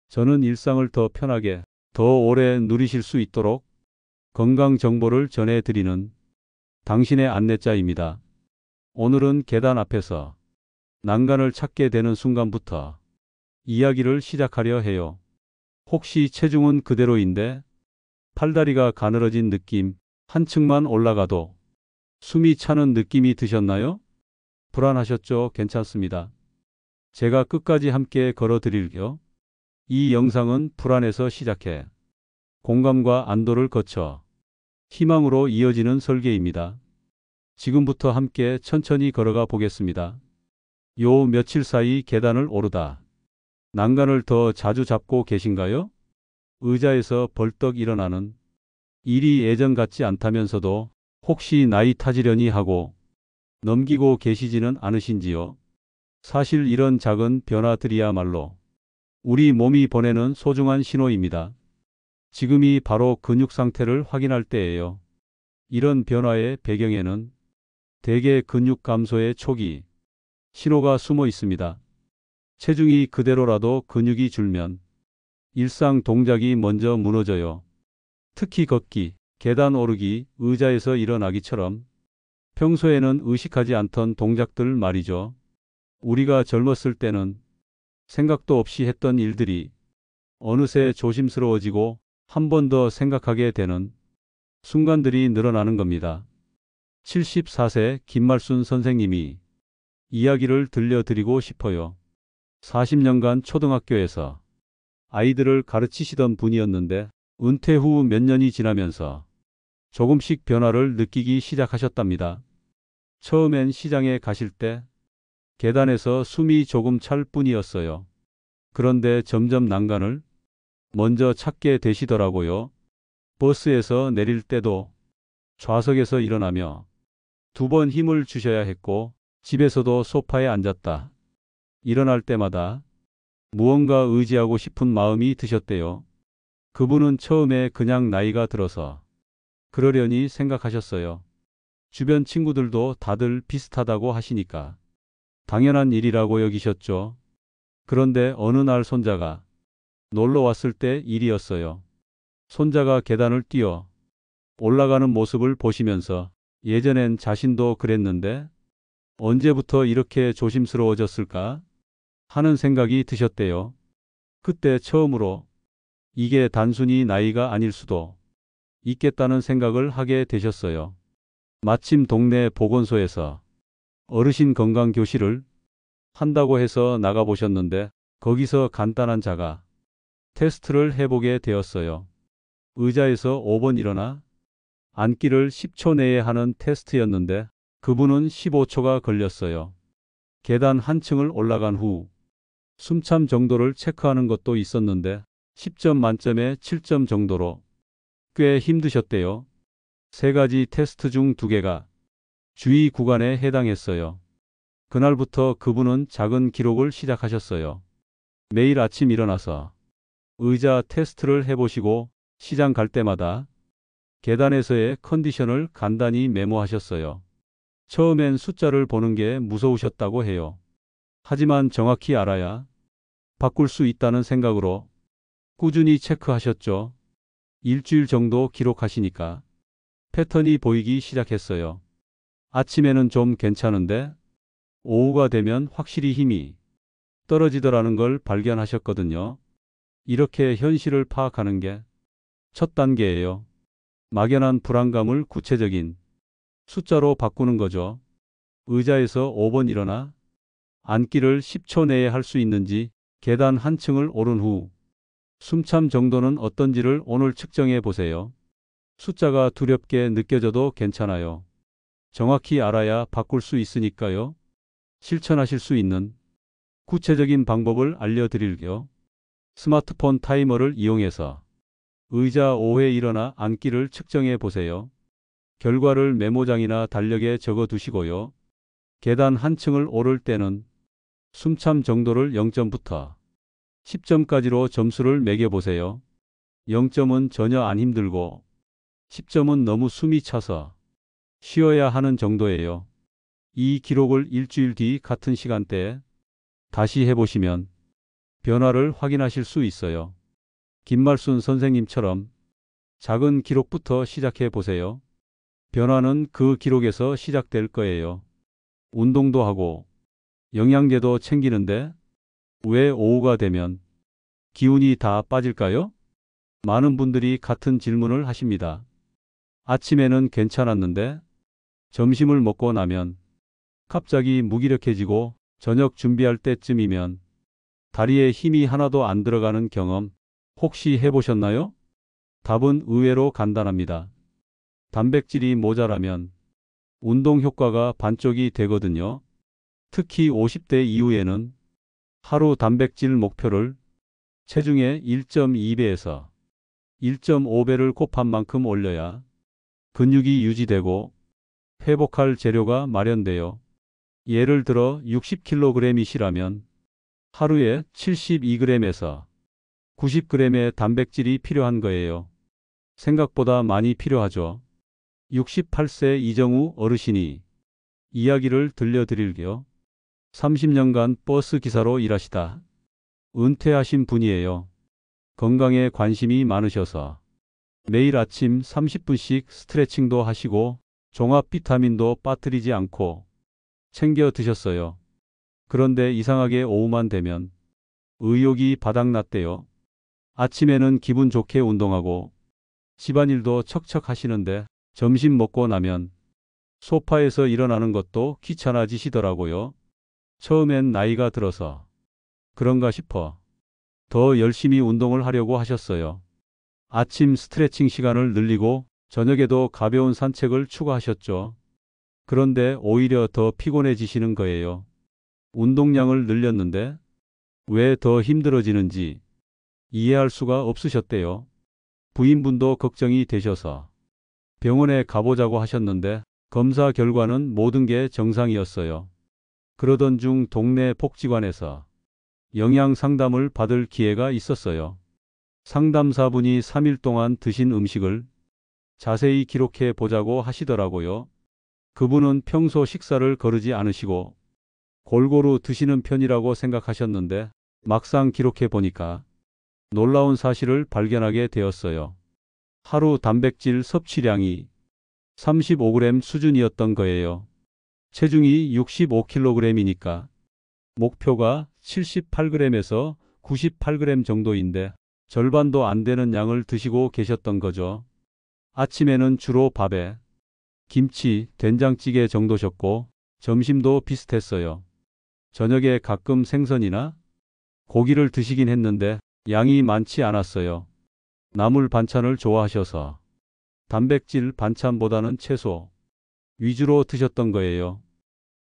저는 일상을 더 편하게, 더 오래 누리실 수 있도록 건강 정보를 전해드리는 당신의 안내자입니다. 오늘은 계단 앞에서 난간을 찾게 되는 순간부터 이야기를 시작하려 해요. 혹시 체중은 그대로인데 팔다리가 가늘어진 느낌, 한층만 올라가도 숨이 차는 느낌이 드셨나요? 불안하셨죠? 괜찮습니다. 제가 끝까지 함께 걸어드릴게요. 이 영상은 불안에서 시작해 공감과 안도를 거쳐 희망으로 이어지는 설계입니다. 지금부터 함께 천천히 걸어가 보겠습니다. 요 며칠 사이 계단을 오르다 난간을 더 자주 잡고 계신가요? 의자에서 벌떡 일어나는 일이 예전 같지 않다면서도 혹시 나이 타지려니 하고 넘기고 계시지는 않으신지요? 사실 이런 작은 변화들이야말로 우리 몸이 보내는 소중한 신호입니다. 지금이 바로 근육 상태를 확인할 때예요. 이런 변화의 배경에는 대개 근육 감소의 초기 신호가 숨어 있습니다. 체중이 그대로라도 근육이 줄면 일상 동작이 먼저 무너져요. 특히 걷기, 계단 오르기, 의자에서 일어나기처럼 평소에는 의식하지 않던 동작들 말이죠. 우리가 젊었을 때는 생각도 없이 했던 일들이 어느새 조심스러워지고 한 번 더 생각하게 되는 순간들이 늘어나는 겁니다. 74세 김말순 선생님이 이야기를 들려드리고 싶어요. 40년간 초등학교에서 아이들을 가르치시던 분이었는데 은퇴 후 몇 년이 지나면서 조금씩 변화를 느끼기 시작하셨답니다. 처음엔 시장에 가실 때 계단에서 숨이 조금 찰 뿐이었어요. 그런데 점점 난간을 먼저 찾게 되시더라고요. 버스에서 내릴 때도 좌석에서 일어나며 2번 힘을 주셔야 했고 집에서도 소파에 앉았다 일어날 때마다 무언가 의지하고 싶은 마음이 드셨대요. 그분은 처음에 그냥 나이가 들어서 그러려니 생각하셨어요. 주변 친구들도 다들 비슷하다고 하시니까 당연한 일이라고 여기셨죠. 그런데 어느 날 손자가 놀러 왔을 때 일이었어요. 손자가 계단을 뛰어 올라가는 모습을 보시면서 예전엔 자신도 그랬는데 언제부터 이렇게 조심스러워졌을까 하는 생각이 드셨대요. 그때 처음으로 이게 단순히 나이가 아닐 수도 있겠다는 생각을 하게 되셨어요. 마침 동네 보건소에서 어르신 건강 교실을 한다고 해서 나가보셨는데 거기서 간단한 자가 테스트를 해보게 되었어요. 의자에서 5번 일어나 앉기를 10초 내에 하는 테스트였는데 그분은 15초가 걸렸어요. 계단 한 층을 올라간 후 숨참 정도를 체크하는 것도 있었는데 10점 만점에 7점 정도로 꽤 힘드셨대요. 3가지 테스트 중 2개가 주의 구간에 해당했어요. 그날부터 그분은 작은 기록을 시작하셨어요. 매일 아침 일어나서 의자 테스트를 해보시고 시장 갈 때마다 계단에서의 컨디션을 간단히 메모하셨어요. 처음엔 숫자를 보는 게 무서우셨다고 해요. 하지만 정확히 알아야 바꿀 수 있다는 생각으로 꾸준히 체크하셨죠. 일주일 정도 기록하시니까 패턴이 보이기 시작했어요. 아침에는 좀 괜찮은데 오후가 되면 확실히 힘이 떨어지더라는 걸 발견하셨거든요. 이렇게 현실을 파악하는 게 첫 단계예요. 막연한 불안감을 구체적인 숫자로 바꾸는 거죠. 의자에서 5번 일어나 앉기를 10초 내에 할 수 있는지, 계단 한 층을 오른 후 숨참 정도는 어떤지를 오늘 측정해 보세요. 숫자가 두렵게 느껴져도 괜찮아요. 정확히 알아야 바꿀 수 있으니까요. 실천하실 수 있는 구체적인 방법을 알려드릴게요. 스마트폰 타이머를 이용해서 의자 5회 일어나 앉기를 측정해 보세요. 결과를 메모장이나 달력에 적어 두시고요. 계단 한 층을 오를 때는 숨참 정도를 0점부터 10점까지로 점수를 매겨 보세요. 0점은 전혀 안 힘들고 10점은 너무 숨이 차서 쉬어야 하는 정도예요. 이 기록을 일주일 뒤 같은 시간대에 다시 해보시면 변화를 확인하실 수 있어요. 김말순 선생님처럼 작은 기록부터 시작해 보세요. 변화는 그 기록에서 시작될 거예요. 운동도 하고 영양제도 챙기는데 왜 오후가 되면 기운이 다 빠질까요? 많은 분들이 같은 질문을 하십니다. 아침에는 괜찮았는데 점심을 먹고 나면 갑자기 무기력해지고 저녁 준비할 때쯤이면 다리에 힘이 하나도 안 들어가는 경험 혹시 해보셨나요? 답은 의외로 간단합니다. 단백질이 모자라면 운동 효과가 반쪽이 되거든요. 특히 50대 이후에는 하루 단백질 목표를 체중의 1.2배에서 1.5배를 곱한 만큼 올려야 근육이 유지되고 회복할 재료가 마련돼요. 예를 들어 60kg이시라면 하루에 72g에서 90g의 단백질이 필요한 거예요. 생각보다 많이 필요하죠. 68세 이정우 어르신이 이야기를 들려드릴게요. 30년간 버스 기사로 일하시다 은퇴하신 분이에요. 건강에 관심이 많으셔서 매일 아침 30분씩 스트레칭도 하시고 종합 비타민도 빠뜨리지 않고 챙겨 드셨어요. 그런데 이상하게 오후만 되면 의욕이 바닥났대요. 아침에는 기분 좋게 운동하고 집안일도 척척 하시는데 점심 먹고 나면 소파에서 일어나는 것도 귀찮아지시더라고요. 처음엔 나이가 들어서 그런가 싶어 더 열심히 운동을 하려고 하셨어요. 아침 스트레칭 시간을 늘리고 저녁에도 가벼운 산책을 추가하셨죠. 그런데 오히려 더 피곤해지시는 거예요. 운동량을 늘렸는데 왜 더 힘들어지는지 이해할 수가 없으셨대요. 부인분도 걱정이 되셔서 병원에 가보자고 하셨는데 검사 결과는 모든 게 정상이었어요. 그러던 중 동네 복지관에서 영양 상담을 받을 기회가 있었어요. 상담사분이 3일 동안 드신 음식을 자세히 기록해 보자고 하시더라고요. 그분은 평소 식사를 거르지 않으시고 골고루 드시는 편이라고 생각하셨는데 막상 기록해 보니까 놀라운 사실을 발견하게 되었어요. 하루 단백질 섭취량이 35g 수준이었던 거예요. 체중이 65kg이니까 목표가 78g에서 98g 정도인데 절반도 안 되는 양을 드시고 계셨던 거죠. 아침에는 주로 밥에 김치, 된장찌개 정도셨고 점심도 비슷했어요. 저녁에 가끔 생선이나 고기를 드시긴 했는데 양이 많지 않았어요. 나물 반찬을 좋아하셔서 단백질 반찬보다는 채소 위주로 드셨던 거예요.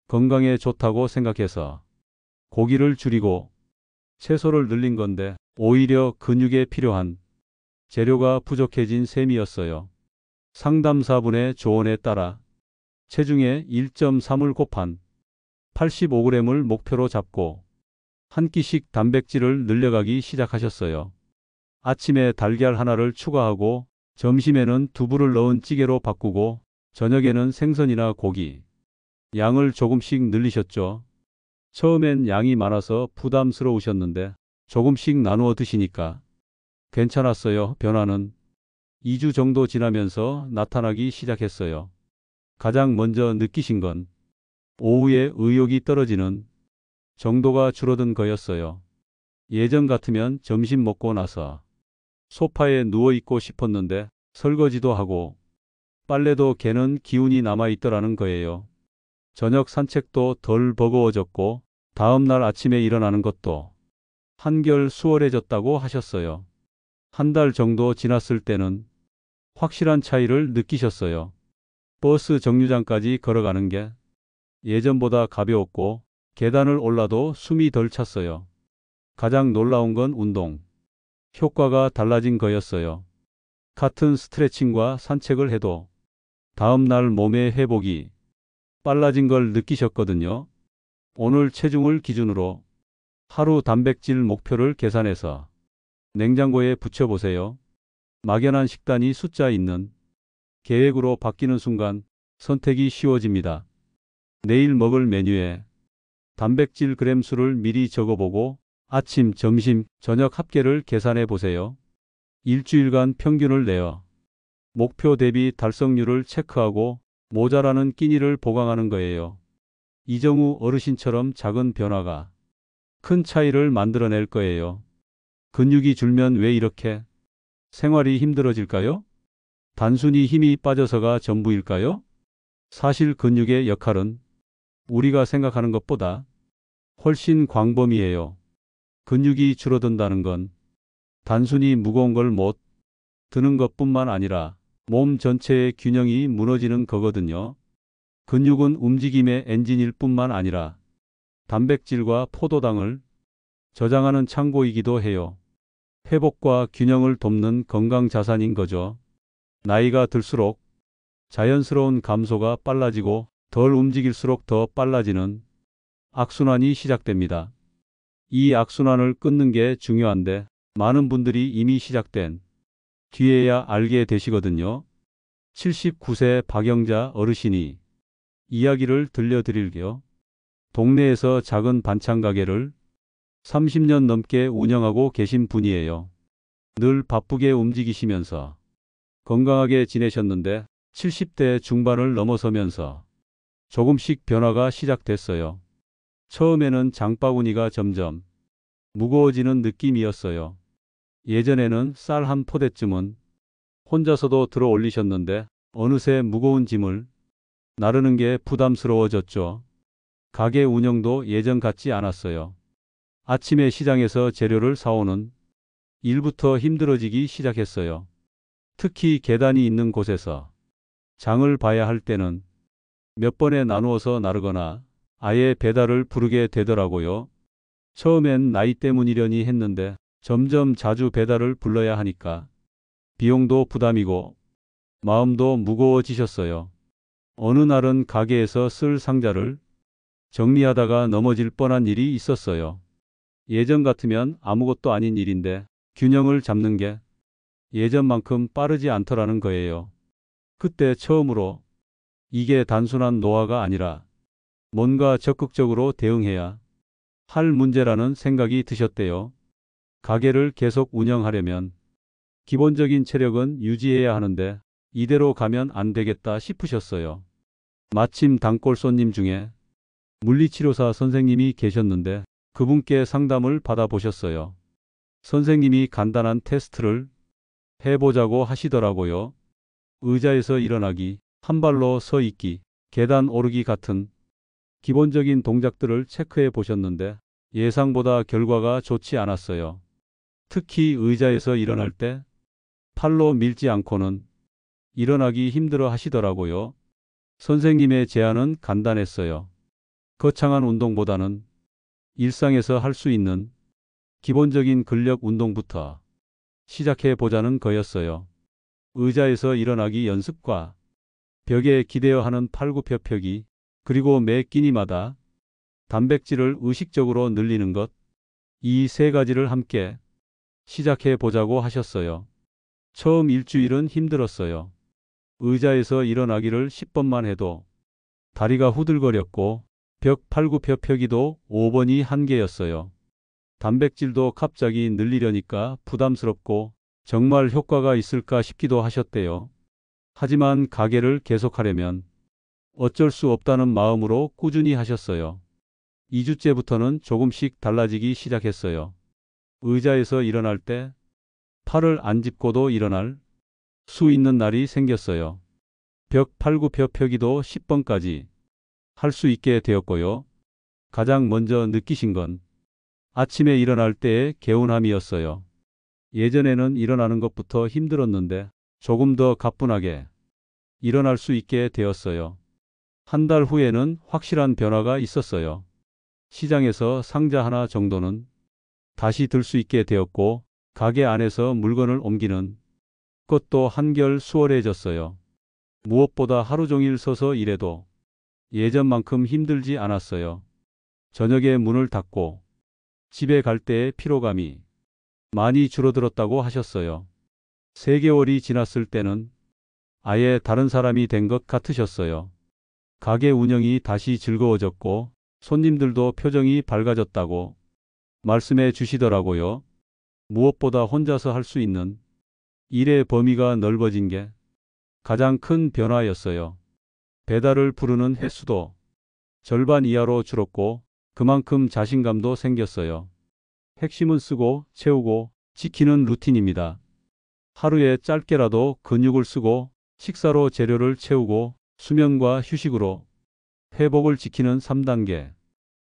건강에 좋다고 생각해서 고기를 줄이고 채소를 늘린 건데 오히려 근육에 필요한 재료가 부족해진 셈이었어요. 상담사분의 조언에 따라 체중의 1.3을 곱한 85g을 목표로 잡고 한 끼씩 단백질을 늘려가기 시작하셨어요. 아침에 달걀 하나를 추가하고 점심에는 두부를 넣은 찌개로 바꾸고 저녁에는 생선이나 고기 양을 조금씩 늘리셨죠. 처음엔 양이 많아서 부담스러우셨는데 조금씩 나누어 드시니까 괜찮았어요. 변화는 2주 정도 지나면서 나타나기 시작했어요. 가장 먼저 느끼신 건 오후에 의욕이 떨어지는 정도가 줄어든 거였어요. 예전 같으면 점심 먹고 나서 소파에 누워 있고 싶었는데 설거지도 하고 빨래도 개는 기운이 남아 있더라는 거예요. 저녁 산책도 덜 버거워졌고 다음 날 아침에 일어나는 것도 한결 수월해졌다고 하셨어요. 한 달 정도 지났을 때는 확실한 차이를 느끼셨어요. 버스 정류장까지 걸어가는 게 예전보다 가벼웠고 계단을 올라도 숨이 덜 찼어요. 가장 놀라운 건 운동 효과가 달라진 거였어요. 같은 스트레칭과 산책을 해도 다음 날 몸의 회복이 빨라진 걸 느끼셨거든요. 오늘 체중을 기준으로 하루 단백질 목표를 계산해서 냉장고에 붙여보세요. 막연한 식단이 숫자 있는 계획으로 바뀌는 순간 선택이 쉬워집니다. 내일 먹을 메뉴에 단백질 그램 수를 미리 적어보고 아침, 점심, 저녁 합계를 계산해 보세요. 일주일간 평균을 내어 목표 대비 달성률을 체크하고 모자라는 끼니를 보강하는 거예요. 이정우 어르신처럼 작은 변화가 큰 차이를 만들어낼 거예요. 근육이 줄면 왜 이렇게 생활이 힘들어질까요? 단순히 힘이 빠져서가 전부일까요? 사실 근육의 역할은 우리가 생각하는 것보다 훨씬 광범위해요. 근육이 줄어든다는 건 단순히 무거운 걸 못 드는 것뿐만 아니라 몸 전체의 균형이 무너지는 거거든요. 근육은 움직임의 엔진일 뿐만 아니라 단백질과 포도당을 저장하는 창고이기도 해요. 회복과 균형을 돕는 건강 자산인 거죠. 나이가 들수록 자연스러운 감소가 빨라지고 덜 움직일수록 더 빨라지는 악순환이 시작됩니다. 이 악순환을 끊는 게 중요한데 많은 분들이 이미 시작된 뒤에야 알게 되시거든요. 79세 박영자 어르신이 이야기를 들려드릴게요. 동네에서 작은 반찬 가게를 30년 넘게 운영하고 계신 분이에요. 늘 바쁘게 움직이시면서 건강하게 지내셨는데 70대 중반을 넘어서면서 조금씩 변화가 시작됐어요. 처음에는 장바구니가 점점 무거워지는 느낌이었어요. 예전에는 쌀 한 포대쯤은 혼자서도 들어 올리셨는데 어느새 무거운 짐을 나르는 게 부담스러워졌죠. 가게 운영도 예전 같지 않았어요. 아침에 시장에서 재료를 사오는 일부터 힘들어지기 시작했어요. 특히 계단이 있는 곳에서 장을 봐야 할 때는 몇 번에 나누어서 나르거나 아예 배달을 부르게 되더라고요. 처음엔 나이 때문이려니 했는데 점점 자주 배달을 불러야 하니까 비용도 부담이고 마음도 무거워지셨어요. 어느 날은 가게에서 쓸 상자를 정리하다가 넘어질 뻔한 일이 있었어요. 예전 같으면 아무것도 아닌 일인데 균형을 잡는 게 예전만큼 빠르지 않더라는 거예요. 그때 처음으로 이게 단순한 노화가 아니라 뭔가 적극적으로 대응해야 할 문제라는 생각이 드셨대요. 가게를 계속 운영하려면 기본적인 체력은 유지해야 하는데 이대로 가면 안 되겠다 싶으셨어요. 마침 단골 손님 중에 물리치료사 선생님이 계셨는데 그분께 상담을 받아보셨어요. 선생님이 간단한 테스트를 해보자고 하시더라고요. 의자에서 일어나기, 한 발로 서 있기, 계단 오르기 같은 기본적인 동작들을 체크해 보셨는데 예상보다 결과가 좋지 않았어요. 특히 의자에서 일어날 때 팔로 밀지 않고는 일어나기 힘들어 하시더라고요. 선생님의 제안은 간단했어요. 거창한 운동보다는 일상에서 할 수 있는 기본적인 근력 운동부터 시작해 보자는 거였어요. 의자에서 일어나기 연습과 벽에 기대어 하는 팔굽혀펴기, 그리고 매 끼니마다 단백질을 의식적으로 늘리는 것, 이 세 가지를 함께 시작해 보자고 하셨어요. 처음 일주일은 힘들었어요. 의자에서 일어나기를 10번만 해도 다리가 후들거렸고 벽 팔굽혀펴기도 5번이 한계였어요. 단백질도 갑자기 늘리려니까 부담스럽고 정말 효과가 있을까 싶기도 하셨대요. 하지만 가게를 계속하려면 어쩔 수 없다는 마음으로 꾸준히 하셨어요. 2주째부터는 조금씩 달라지기 시작했어요. 의자에서 일어날 때 팔을 안 짚고도 일어날 수 있는 날이 생겼어요. 벽 팔굽혀펴기도 10번까지 할 수 있게 되었고요. 가장 먼저 느끼신 건 아침에 일어날 때의 개운함이었어요. 예전에는 일어나는 것부터 힘들었는데 조금 더 가뿐하게 일어날 수 있게 되었어요. 한 달 후에는 확실한 변화가 있었어요. 시장에서 상자 하나 정도는 다시 들 수 있게 되었고 가게 안에서 물건을 옮기는 것도 한결 수월해졌어요. 무엇보다 하루 종일 서서 일해도 예전만큼 힘들지 않았어요. 저녁에 문을 닫고 집에 갈 때의 피로감이 많이 줄어들었다고 하셨어요. 3개월이 지났을 때는 아예 다른 사람이 된 것 같으셨어요. 가게 운영이 다시 즐거워졌고 손님들도 표정이 밝아졌다고 말씀해 주시더라고요. 무엇보다 혼자서 할 수 있는 일의 범위가 넓어진 게 가장 큰 변화였어요. 배달을 부르는 횟수도 절반 이하로 줄었고 그만큼 자신감도 생겼어요. 핵심은 쓰고 채우고 지키는 루틴입니다. 하루에 짧게라도 근육을 쓰고 식사로 재료를 채우고 수면과 휴식으로 회복을 지키는 3단계.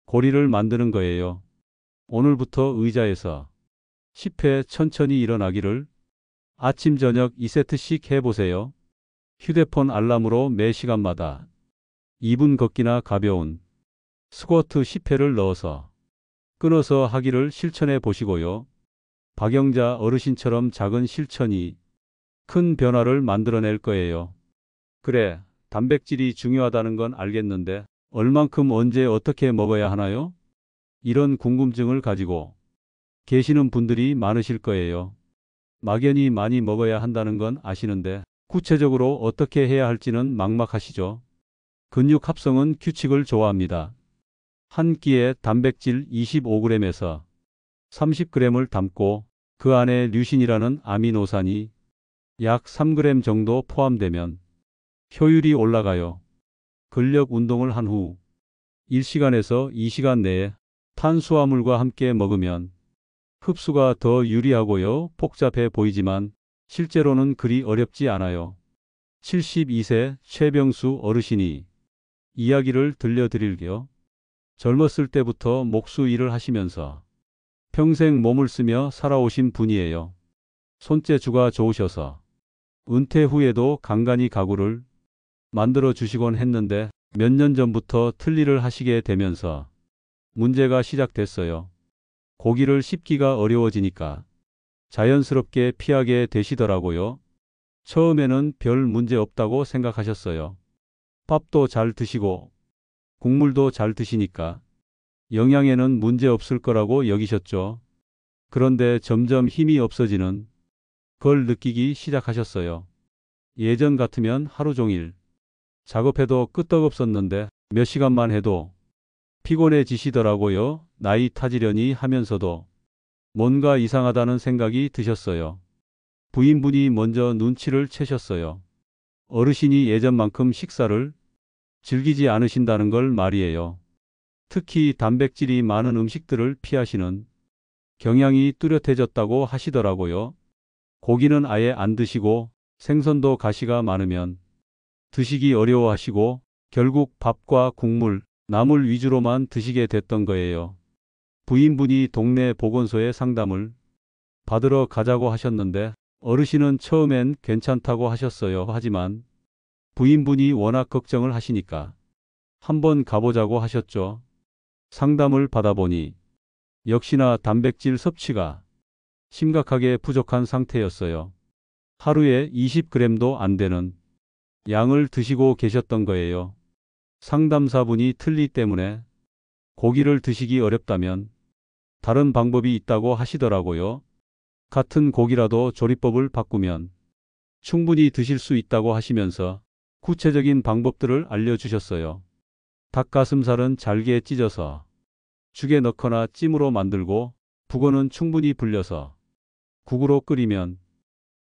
고리를 만드는 거예요. 오늘부터 의자에서 10회 천천히 일어나기를 아침 저녁 2세트씩 해보세요. 휴대폰 알람으로 매 시간마다 2분 걷기나 가벼운 스쿼트 10회를 넣어서 끊어서 하기를 실천해 보시고요. 박영자 어르신처럼 작은 실천이 큰 변화를 만들어낼 거예요. 그래, 단백질이 중요하다는 건 알겠는데 얼만큼 언제 어떻게 먹어야 하나요? 이런 궁금증을 가지고 계시는 분들이 많으실 거예요. 막연히 많이 먹어야 한다는 건 아시는데 구체적으로 어떻게 해야 할지는 막막하시죠? 근육 합성은 규칙을 좋아합니다. 한 끼에 단백질 25g에서 30g을 담고 그 안에 류신이라는 아미노산이 약 3g 정도 포함되면 효율이 올라가요. 근력 운동을 한 후 1시간에서 2시간 내에 탄수화물과 함께 먹으면 흡수가 더 유리하고요. 복잡해 보이지만 실제로는 그리 어렵지 않아요. 72세 최병수 어르신이 이야기를 들려드릴게요. 젊었을 때부터 목수 일을 하시면서 평생 몸을 쓰며 살아오신 분이에요. 손재주가 좋으셔서 은퇴 후에도 간간히 가구를 만들어 주시곤 했는데 몇 년 전부터 틀니를 하시게 되면서 문제가 시작됐어요. 고기를 씹기가 어려워지니까 자연스럽게 피하게 되시더라고요. 처음에는 별 문제 없다고 생각하셨어요. 밥도 잘 드시고 국물도 잘 드시니까 영양에는 문제 없을 거라고 여기셨죠. 그런데 점점 힘이 없어지는 걸 느끼기 시작하셨어요. 예전 같으면 하루 종일 작업해도 끄떡없었는데 몇 시간만 해도 피곤해지시더라고요. 나이 타지려니 하면서도 뭔가 이상하다는 생각이 드셨어요. 부인분이 먼저 눈치를 채셨어요. 어르신이 예전만큼 식사를 즐기지 않으신다는 걸 말이에요. 특히 단백질이 많은 음식들을 피하시는 경향이 뚜렷해졌다고 하시더라고요. 고기는 아예 안 드시고 생선도 가시가 많으면 드시기 어려워하시고 결국 밥과 국물, 나물 위주로만 드시게 됐던 거예요. 부인분이 동네 보건소에 상담을 받으러 가자고 하셨는데 어르신은 처음엔 괜찮다고 하셨어요. 하지만 부인분이 워낙 걱정을 하시니까 한번 가보자고 하셨죠. 상담을 받아보니 역시나 단백질 섭취가 심각하게 부족한 상태였어요. 하루에 20g도 안 되는 양을 드시고 계셨던 거예요. 상담사분이 틀니 때문에 고기를 드시기 어렵다면 다른 방법이 있다고 하시더라고요. 같은 고기라도 조리법을 바꾸면 충분히 드실 수 있다고 하시면서 구체적인 방법들을 알려주셨어요. 닭가슴살은 잘게 찢어서 죽에 넣거나 찜으로 만들고 북어는 충분히 불려서 국으로 끓이면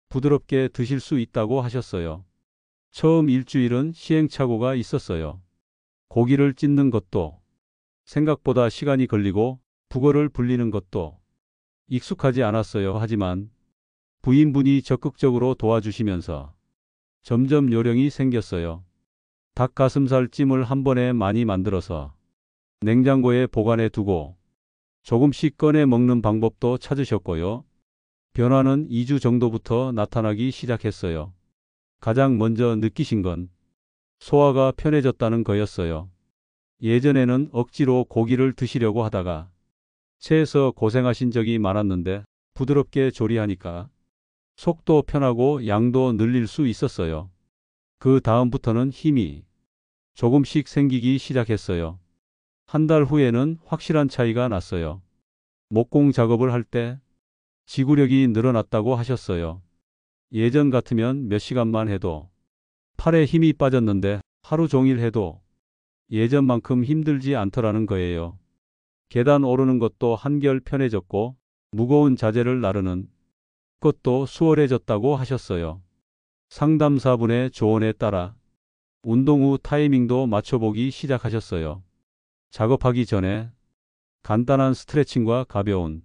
부드럽게 드실 수 있다고 하셨어요. 처음 일주일은 시행착오가 있었어요. 고기를 찢는 것도 생각보다 시간이 걸리고 북어를 불리는 것도 익숙하지 않았어요. 하지만 부인분이 적극적으로 도와주시면서 점점 요령이 생겼어요. 닭가슴살 찜을 한 번에 많이 만들어서 냉장고에 보관해 두고 조금씩 꺼내 먹는 방법도 찾으셨고요. 변화는 2주 정도부터 나타나기 시작했어요. 가장 먼저 느끼신 건 소화가 편해졌다는 거였어요. 예전에는 억지로 고기를 드시려고 하다가 체해서 고생하신 적이 많았는데 부드럽게 조리하니까 속도 편하고 양도 늘릴 수 있었어요. 그 다음부터는 힘이 조금씩 생기기 시작했어요. 한 달 후에는 확실한 차이가 났어요. 목공 작업을 할 때 지구력이 늘어났다고 하셨어요. 예전 같으면 몇 시간만 해도 팔에 힘이 빠졌는데 하루 종일 해도 예전만큼 힘들지 않더라는 거예요. 계단 오르는 것도 한결 편해졌고 무거운 자재를 나르는 것도 수월해졌다고 하셨어요. 상담사분의 조언에 따라 운동 후 타이밍도 맞춰보기 시작하셨어요. 작업하기 전에 간단한 스트레칭과 가벼운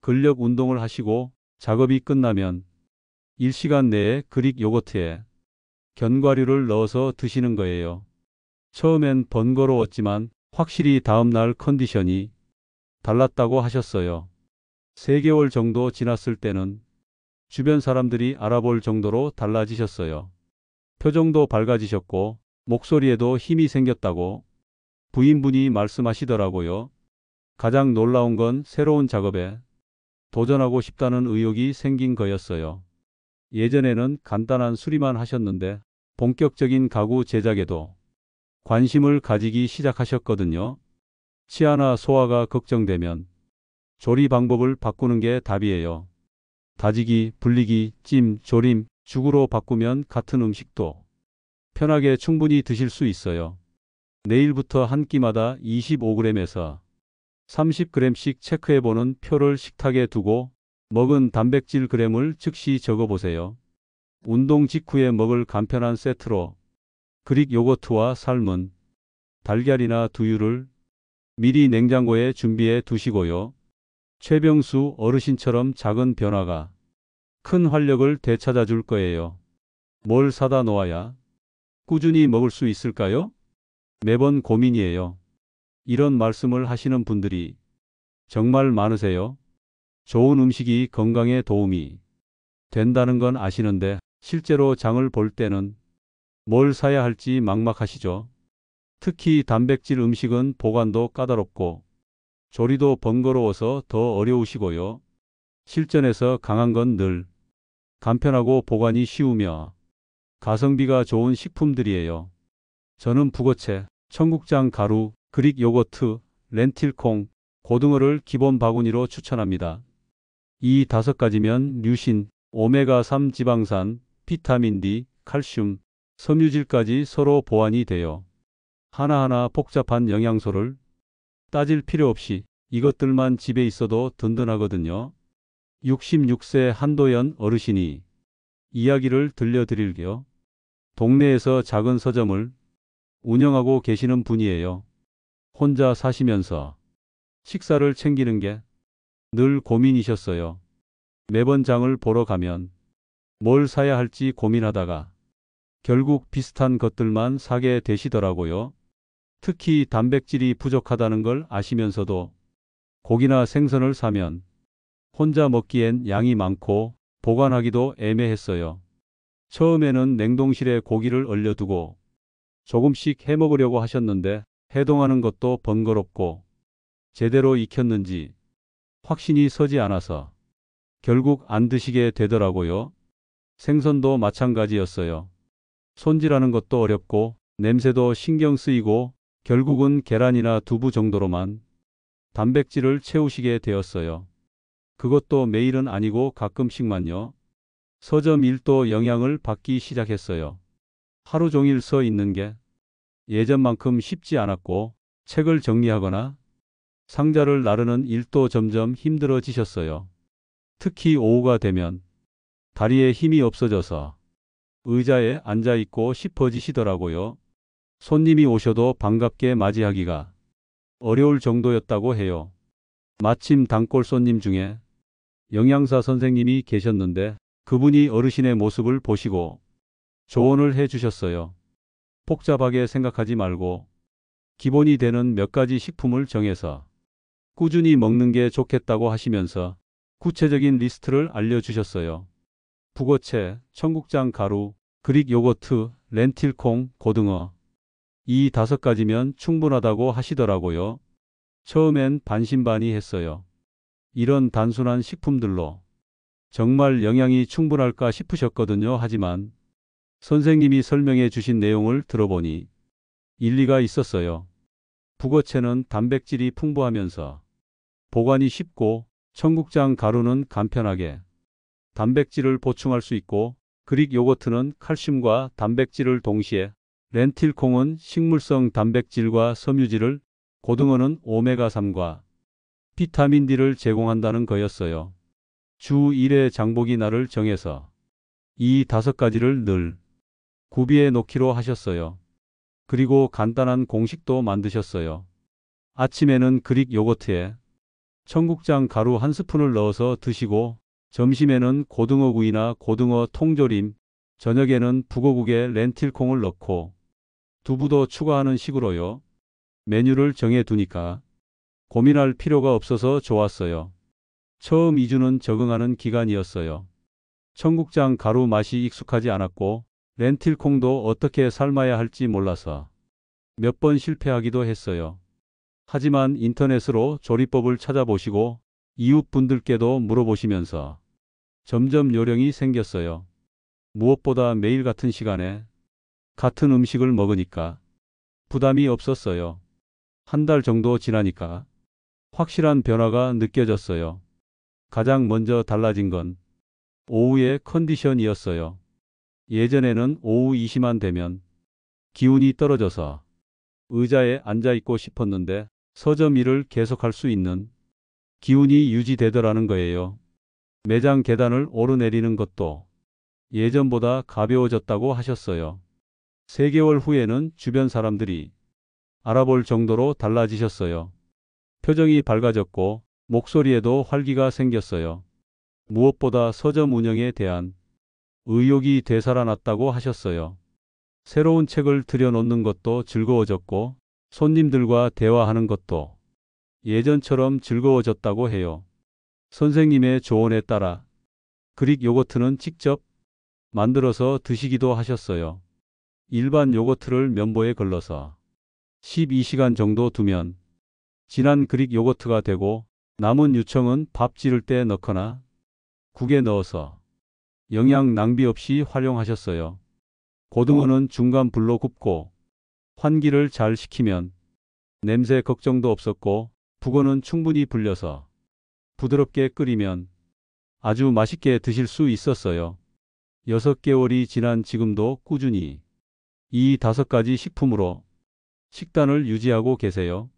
근력 운동을 하시고 작업이 끝나면 1시간 내에 그릭 요거트에 견과류를 넣어서 드시는 거예요. 처음엔 번거로웠지만 확실히 다음날 컨디션이 달랐다고 하셨어요. 3개월 정도 지났을 때는 주변 사람들이 알아볼 정도로 달라지셨어요. 표정도 밝아지셨고 목소리에도 힘이 생겼다고 부인분이 말씀하시더라고요. 가장 놀라운 건 새로운 작업에 도전하고 싶다는 의욕이 생긴 거였어요. 예전에는 간단한 수리만 하셨는데 본격적인 가구 제작에도 관심을 가지기 시작하셨거든요. 치아나 소화가 걱정되면 조리 방법을 바꾸는 게 답이에요. 다지기, 불리기, 찜, 조림, 죽으로 바꾸면 같은 음식도 편하게 충분히 드실 수 있어요. 내일부터 한 끼마다 25g에서 30g씩 체크해보는 표를 식탁에 두고 먹은 단백질 g을 즉시 적어보세요. 운동 직후에 먹을 간편한 세트로 그릭 요거트와 삶은 달걀이나 두유를 미리 냉장고에 준비해 두시고요. 최병수 어르신처럼 작은 변화가 큰 활력을 되찾아 줄 거예요. 뭘 사다 놓아야 꾸준히 먹을 수 있을까요? 매번 고민이에요. 이런 말씀을 하시는 분들이 정말 많으세요. 좋은 음식이 건강에 도움이 된다는 건 아시는데 실제로 장을 볼 때는 뭘 사야 할지 막막하시죠. 특히 단백질 음식은 보관도 까다롭고 조리도 번거로워서 더 어려우시고요. 실전에서 강한 건 늘 간편하고 보관이 쉬우며 가성비가 좋은 식품들이에요. 저는 북어채, 청국장 가루, 그릭 요거트, 렌틸콩, 고등어를 기본 바구니로 추천합니다. 이 5가지면 류신, 오메가3 지방산, 비타민 D, 칼슘, 섬유질까지 서로 보완이 돼요. 하나하나 복잡한 영양소를 따질 필요 없이 이것들만 집에 있어도 든든하거든요. 66세 한도연 어르신이 이야기를 들려드릴게요. 동네에서 작은 서점을 운영하고 계시는 분이에요. 혼자 사시면서 식사를 챙기는 게 늘 고민이셨어요. 매번 장을 보러 가면 뭘 사야 할지 고민하다가 결국 비슷한 것들만 사게 되시더라고요. 특히 단백질이 부족하다는 걸 아시면서도 고기나 생선을 사면 혼자 먹기엔 양이 많고 보관하기도 애매했어요. 처음에는 냉동실에 고기를 얼려두고 조금씩 해먹으려고 하셨는데 해동하는 것도 번거롭고 제대로 익혔는지 확신이 서지 않아서 결국 안 드시게 되더라고요. 생선도 마찬가지였어요. 손질하는 것도 어렵고 냄새도 신경 쓰이고 결국은 계란이나 두부 정도로만 단백질을 채우시게 되었어요. 그것도 매일은 아니고 가끔씩만요. 서점 일도 영향을 받기 시작했어요. 하루 종일 서 있는 게 예전만큼 쉽지 않았고 책을 정리하거나 상자를 나르는 일도 점점 힘들어지셨어요. 특히 오후가 되면 다리에 힘이 없어져서 의자에 앉아 있고 싶어지시더라고요. 손님이 오셔도 반갑게 맞이하기가 어려울 정도였다고 해요. 마침 단골 손님 중에 영양사 선생님이 계셨는데 그분이 어르신의 모습을 보시고 조언을 해 주셨어요. 복잡하게 생각하지 말고 기본이 되는 몇 가지 식품을 정해서 꾸준히 먹는 게 좋겠다고 하시면서 구체적인 리스트를 알려주셨어요. 북어채, 청국장 가루, 그릭 요거트, 렌틸콩, 고등어. 이 5가지면 충분하다고 하시더라고요. 처음엔 반신반의했어요. 이런 단순한 식품들로 정말 영양이 충분할까 싶으셨거든요. 하지만 선생님이 설명해 주신 내용을 들어보니 일리가 있었어요. 북어채는 단백질이 풍부하면서 보관이 쉽고 청국장 가루는 간편하게 단백질을 보충할 수 있고 그릭 요거트는 칼슘과 단백질을 동시에 렌틸콩은 식물성 단백질과 섬유질을 고등어는 오메가3과 비타민 D를 제공한다는 거였어요. 주 1회 장보기 날을 정해서 이 5가지를 늘 구비해 놓기로 하셨어요. 그리고 간단한 공식도 만드셨어요. 아침에는 그릭 요거트에 청국장 가루 1스푼을 넣어서 드시고, 점심에는 고등어구이나 고등어 통조림, 저녁에는 북어국에 렌틸콩을 넣고 두부도 추가하는 식으로요. 메뉴를 정해 두니까 고민할 필요가 없어서 좋았어요. 처음 2주는 적응하는 기간이었어요. 청국장 가루 맛이 익숙하지 않았고 렌틸콩도 어떻게 삶아야 할지 몰라서 몇 번 실패하기도 했어요. 하지만 인터넷으로 조리법을 찾아보시고 이웃분들께도 물어보시면서 점점 요령이 생겼어요. 무엇보다 매일 같은 시간에 같은 음식을 먹으니까 부담이 없었어요. 한 달 정도 지나니까 확실한 변화가 느껴졌어요. 가장 먼저 달라진 건 오후의 컨디션이었어요. 예전에는 오후 2시만 되면 기운이 떨어져서 의자에 앉아 있고 싶었는데 서점 일을 계속할 수 있는 기운이 유지되더라는 거예요. 매장 계단을 오르내리는 것도 예전보다 가벼워졌다고 하셨어요. 3개월 후에는 주변 사람들이 알아볼 정도로 달라지셨어요. 표정이 밝아졌고 목소리에도 활기가 생겼어요. 무엇보다 서점 운영에 대한 의욕이 되살아났다고 하셨어요. 새로운 책을 들여놓는 것도 즐거워졌고 손님들과 대화하는 것도 예전처럼 즐거워졌다고 해요. 선생님의 조언에 따라 그릭 요거트는 직접 만들어서 드시기도 하셨어요. 일반 요거트를 면보에 걸러서 12시간 정도 두면 진한 그릭 요거트가 되고, 남은 유청은 밥 지를 때 넣거나 국에 넣어서 영양 낭비 없이 활용하셨어요. 고등어는 중간 불로 굽고 환기를 잘 시키면 냄새 걱정도 없었고, 북어는 충분히 불려서 부드럽게 끓이면 아주 맛있게 드실 수 있었어요. 6개월이 지난 지금도 꾸준히 이 5가지 식품으로 식단을 유지하고 계세요.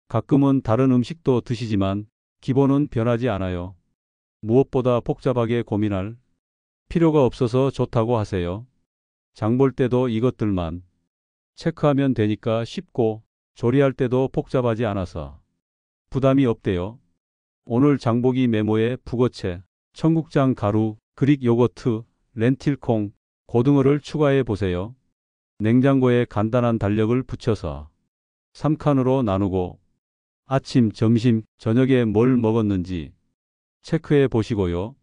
가끔은 다른 음식도 드시지만 기본은 변하지 않아요. 무엇보다 복잡하게 고민할 필요가 없어서 좋다고 하세요. 장볼 때도 이것들만 체크하면 되니까 쉽고, 조리할 때도 복잡하지 않아서 부담이 없대요. 오늘 장보기 메모에 북어채, 청국장 가루, 그릭 요거트, 렌틸콩, 고등어를 추가해 보세요. 냉장고에 간단한 달력을 붙여서 3칸으로 나누고 아침, 점심, 저녁에 뭘 먹었는지 체크해 보시고요.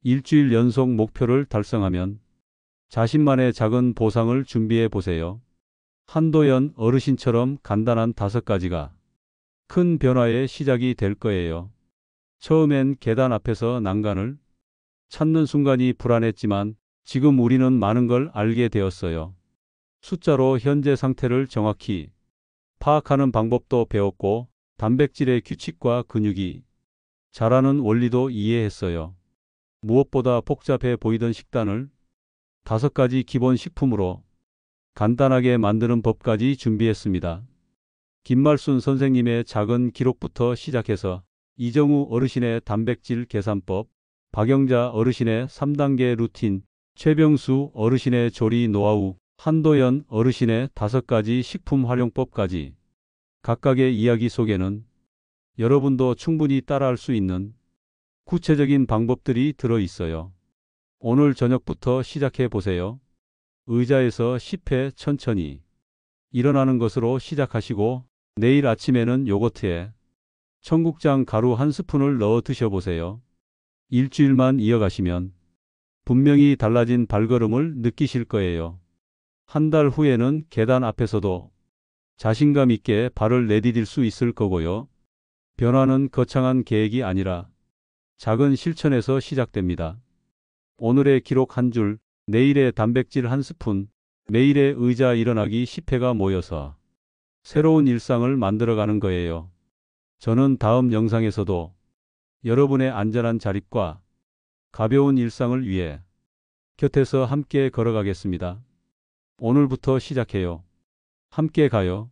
일주일 연속 목표를 달성하면 자신만의 작은 보상을 준비해 보세요. 한도연 어르신처럼 간단한 5가지가 큰 변화의 시작이 될 거예요. 처음엔 계단 앞에서 난간을 찾는 순간이 불안했지만 지금 우리는 많은 걸 알게 되었어요. 숫자로 현재 상태를 정확히 파악하는 방법도 배웠고, 단백질의 규칙과 근육이 자라는 원리도 이해했어요. 무엇보다 복잡해 보이던 식단을 5가지 기본 식품으로 간단하게 만드는 법까지 준비했습니다. 김말순 선생님의 작은 기록부터 시작해서 이정우 어르신의 단백질 계산법, 박영자 어르신의 3단계 루틴, 최병수 어르신의 조리 노하우, 한도연 어르신의 5가지 식품 활용법까지 각각의 이야기 속에는 여러분도 충분히 따라할 수 있는 구체적인 방법들이 들어 있어요. 오늘 저녁부터 시작해 보세요. 의자에서 10회 천천히 일어나는 것으로 시작하시고, 내일 아침에는 요거트에 청국장 가루 1스푼을 넣어 드셔보세요. 일주일만 이어가시면 분명히 달라진 발걸음을 느끼실 거예요. 한 달 후에는 계단 앞에서도 자신감 있게 발을 내디딜 수 있을 거고요. 변화는 거창한 계획이 아니라 작은 실천에서 시작됩니다. 오늘의 기록 한 줄, 내일의 단백질 1스푼, 매일의 의자 일어나기 10회가 모여서 새로운 일상을 만들어가는 거예요. 저는 다음 영상에서도 여러분의 안전한 자립과 가벼운 일상을 위해 곁에서 함께 걸어가겠습니다. 오늘부터 시작해요. 함께 가요.